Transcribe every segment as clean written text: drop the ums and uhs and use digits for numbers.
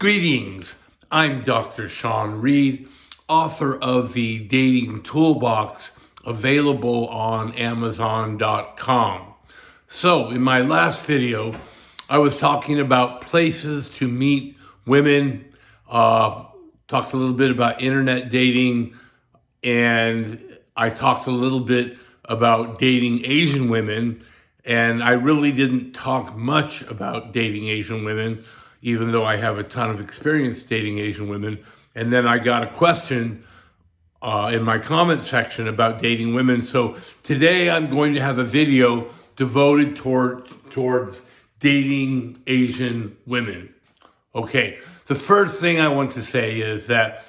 Greetings, I'm Dr. Sean Reed, author of the Dating Toolbox, available on Amazon.com. So, in my last video, I was talking about places to meet women, talked a little bit about internet dating, and I talked a little bit about dating Asian women, and I really didn't talk much about dating Asian women, even though I have a ton of experience dating Asian women. And then I got a question in my comment section about dating women. So today I'm going to have a video devoted towards dating Asian women. Okay, the first thing I want to say is that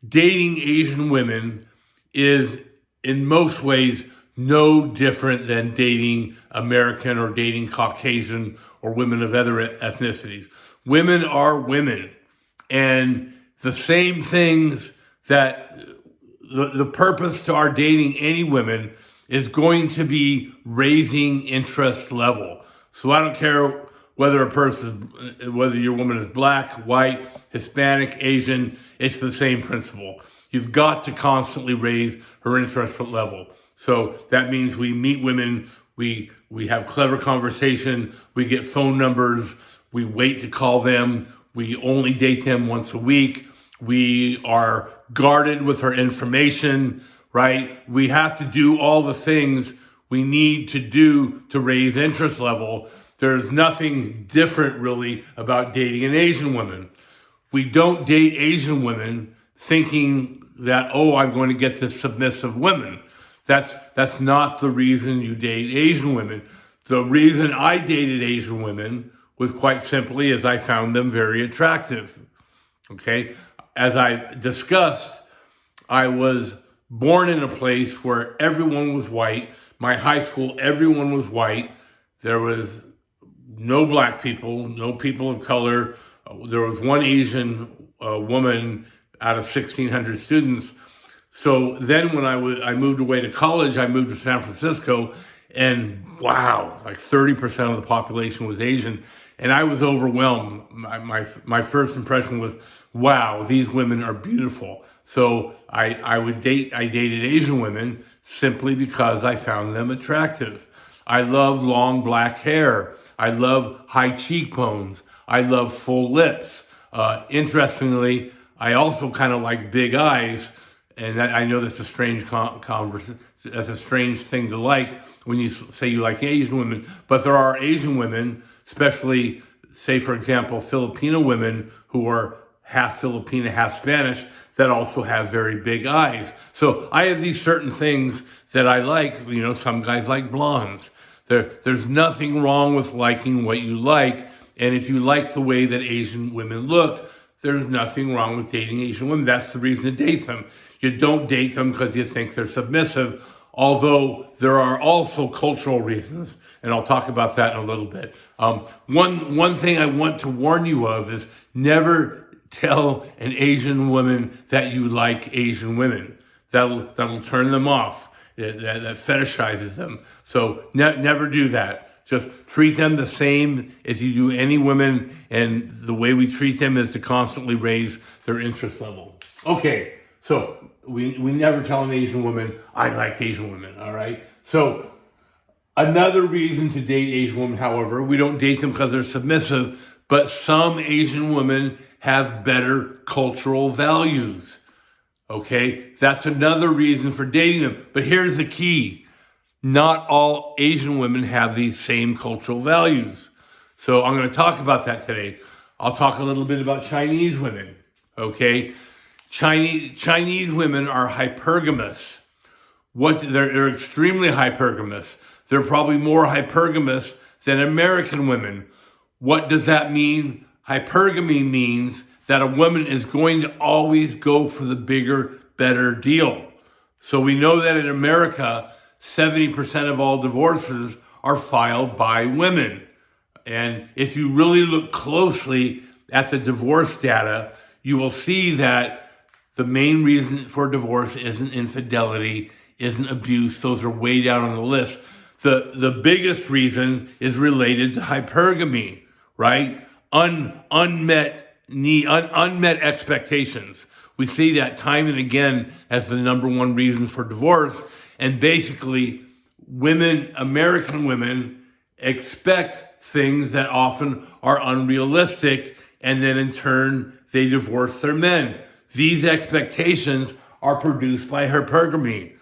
dating Asian women is in most ways no different than dating American or dating Caucasian or women of other ethnicities. Women are women, and the same things that the purpose to our dating any women is going to be raising interest level. So I don't care whether whether your woman is black, white, Hispanic, Asian, it's the same principle. You've got to constantly raise her interest level. So that means we meet women, we have clever conversation, we get phone numbers, we wait to call them, we only date them once a week, we are guarded with our information, right? We have to do all the things we need to do to raise interest level. There's nothing different really about dating an Asian woman. We don't date Asian women thinking that, oh, I'm going to get this submissive women. That's not the reason you date Asian women. The reason I dated Asian women was quite simply as I found them very attractive. Okay? As I discussed, I was born in a place where everyone was white. My high school, everyone was white. There was no black people, no people of color. There was one Asian woman out of 1,600 students. So then when I moved away to college, I moved to San Francisco, and wow, like 30% of the population was Asian. And I was overwhelmed. My first impression was, wow, these women are beautiful. So I dated Asian women simply because I found them attractive. I love long black hair. I love high cheekbones. I love full lips. Interestingly, I also kind of like big eyes. And I know that's a strange that's a strange thing to like when you say you like Asian women. But there are Asian women, especially, say, for example, Filipino women who are half Filipina, half Spanish, that also have very big eyes. So I have these certain things that I like. You know, some guys like blondes. There's nothing wrong with liking what you like. And if you like the way that Asian women look, there's nothing wrong with dating Asian women. That's the reason to date them. You don't date them because you think they're submissive, although there are also cultural reasons, and I'll talk about that in a little bit. One thing I want to warn you of is never tell an Asian woman that you like Asian women. That'll turn them off. That fetishizes them. So never do that. Just treat them the same as you do any women, and the way we treat them is to constantly raise their interest level. Okay, so we never tell an Asian woman, I like Asian women, all right? So another reason to date Asian women, however, we don't date them because they're submissive, but some Asian women have better cultural values, okay? That's another reason for dating them. But here's the key. Not all Asian women have these same cultural values. So I'm going to talk about that today. I'll talk a little bit about Chinese women, okay? Chinese women are hypergamous. They're extremely hypergamous. They're probably more hypergamous than American women. What does that mean? Hypergamy means that a woman is going to always go for the bigger, better deal. So we know that in America, 70% of all divorces are filed by women. And if you really look closely at the divorce data, you will see that the main reason for divorce isn't infidelity, isn't abuse. Those are way down on the list. The biggest reason is related to hypergamy, right? Unmet unmet expectations. We see that time and again as the number one reason for divorce. And basically, American women expect things that often are unrealistic, and then in turn, they divorce their men. These expectations are produced by hypergamy.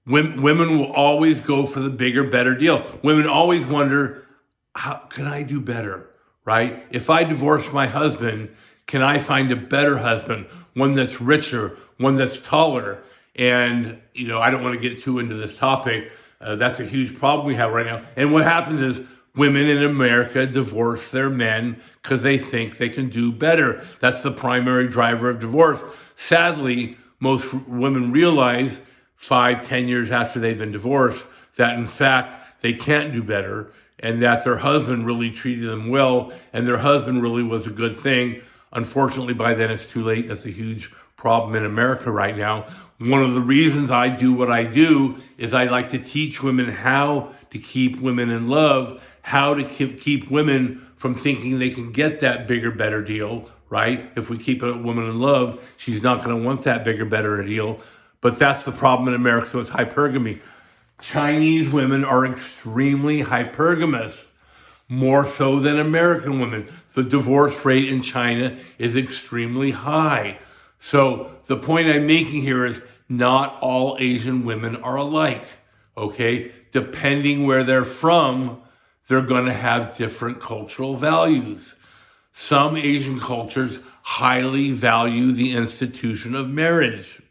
Women will always go for the bigger, better deal. Women always wonder, how can I do better, right? If I divorce my husband, can I find a better husband, one that's richer, one that's taller? And, I don't want to get too into this topic. That's a huge problem we have right now. And what happens is women in America divorce their men because they think they can do better. That's the primary driver of divorce. Sadly, most women realize 5-10 years after they've been divorced that in fact they can't do better, and that their husband really treated them well, and their husband really was a good thing. Unfortunately, by then it's too late. That's a huge problem in America right now. One of the reasons I do what I do is I like to teach women how to keep women in love, how to keep women from thinking they can get that bigger, better deal, right? If we keep a woman in love, she's not going to want that bigger, better deal. But that's the problem in America, so it's hypergamy. Chinese women are extremely hypergamous, more so than American women. The divorce rate in China is extremely high. So the point I'm making here is not all Asian women are alike, okay? Depending where they're from, they're going to have different cultural values. Some Asian cultures highly value the institution of marriage.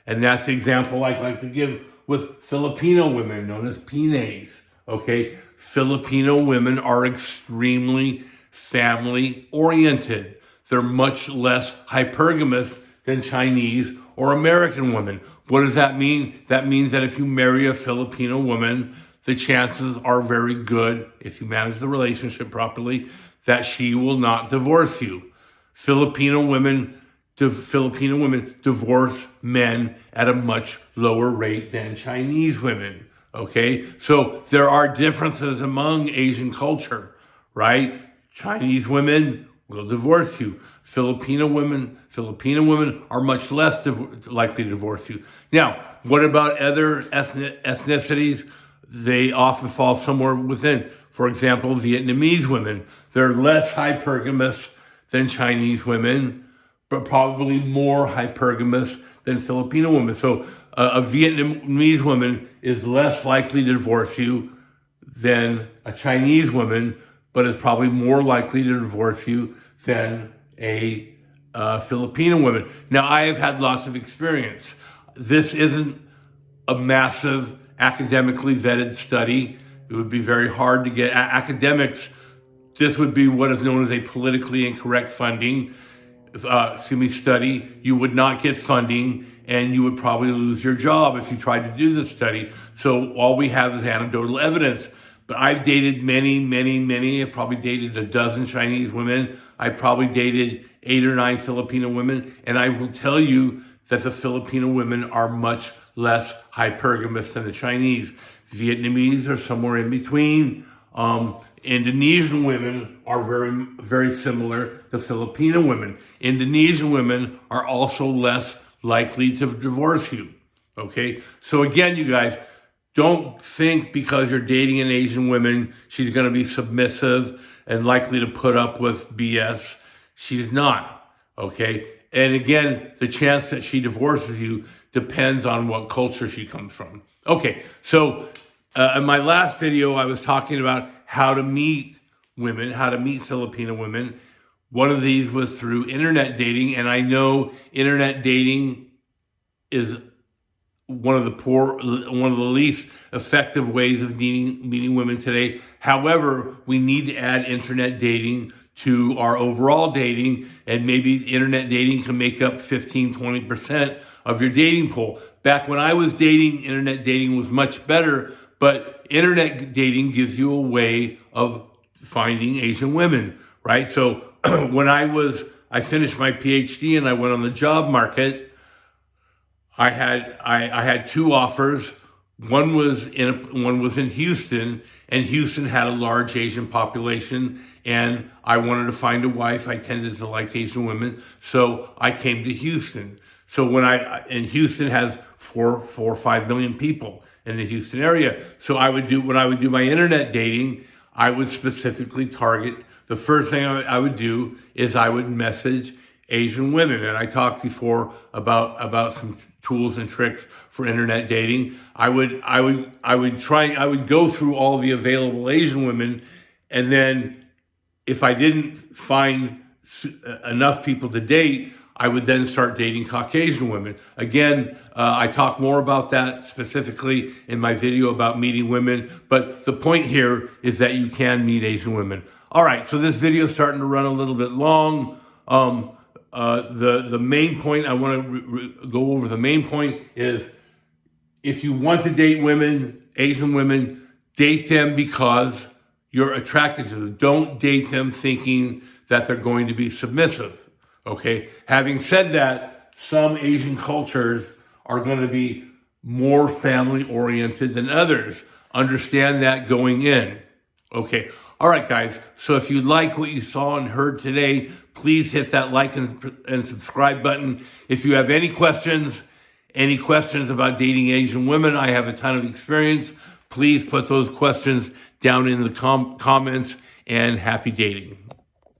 And that's the example I like to give with Filipino women, known as Pinays, okay? Filipino women are extremely family-oriented. They're much less hypergamous than Chinese or American women. What does that mean? That means that if you marry a Filipino woman, the chances are very good, if you manage the relationship properly, that she will not divorce you. Filipino women divorce men at a much lower rate than Chinese women, okay? So there are differences among Asian culture, right? Chinese women will divorce you. Filipino women are much less likely to divorce you. Now, what about other ethnicities? They often fall somewhere within. For example, Vietnamese women, they're less hypergamous than Chinese women, but probably more hypergamous than Filipino women. So a Vietnamese woman is less likely to divorce you than a Chinese woman, but is probably more likely to divorce you than a Filipino woman. Now, I have had lots of experience. This isn't a massive academically vetted study. It would be very hard to get academics. This would be what is known as a politically incorrect study. You would not get funding, and you would probably lose your job if you tried to do this study. So all we have is anecdotal evidence. But I've dated many. I've probably dated a dozen Chinese women. I probably dated 8 or 9 Filipino women. And I will tell you that the Filipino women are much less hypergamous than the Chinese. Vietnamese are somewhere in between. Indonesian women are very similar to Filipino women. Indonesian women are also less likely to divorce you, okay? So again, you guys, don't think because you're dating an Asian woman, she's going to be submissive and likely to put up with BS. She's not, okay? And again, the chance that she divorces you depends on what culture she comes from. Okay, so in my last video, I was talking about how to meet women, how to meet Filipino women. One of these was through internet dating, and I know internet dating is one of the least effective ways of meeting women today. However, we need to add internet dating to our overall dating, and maybe internet dating can make up 15-20% of your dating pool. Back when I was dating, internet dating was much better, but internet dating gives you a way of finding Asian women, right? So when I finished my PhD and I went on the job market, I had 2 offers. one was in Houston, and Houston had a large Asian population, and I wanted to find a wife. I tended to like Asian women, so I came to Houston. So and Houston has 4 or 5 million people in the Houston area. So when I would do my internet dating, I would specifically target. The first thing I would do is I would message Asian women. And I talked before about some tools and tricks for internet dating. I would go through all the available Asian women, and then if I didn't find enough people to date, I would then start dating Caucasian women. Again, I talk more about that specifically in my video about meeting women, but the point here is that you can meet Asian women. All right, so this video is starting to run a little bit long. The main point I want to go over, the main point is, if you want to date women, Asian women, date them because you're attracted to them. Don't date them thinking that they're going to be submissive. Okay. Having said that, some Asian cultures are going to be more family oriented than others. Understand that going in. Okay. All right, guys. So if you like what you saw and heard today, please hit that like and subscribe button. If you have any questions about dating Asian women, I have a ton of experience. Please put those questions down in the comments, and happy dating.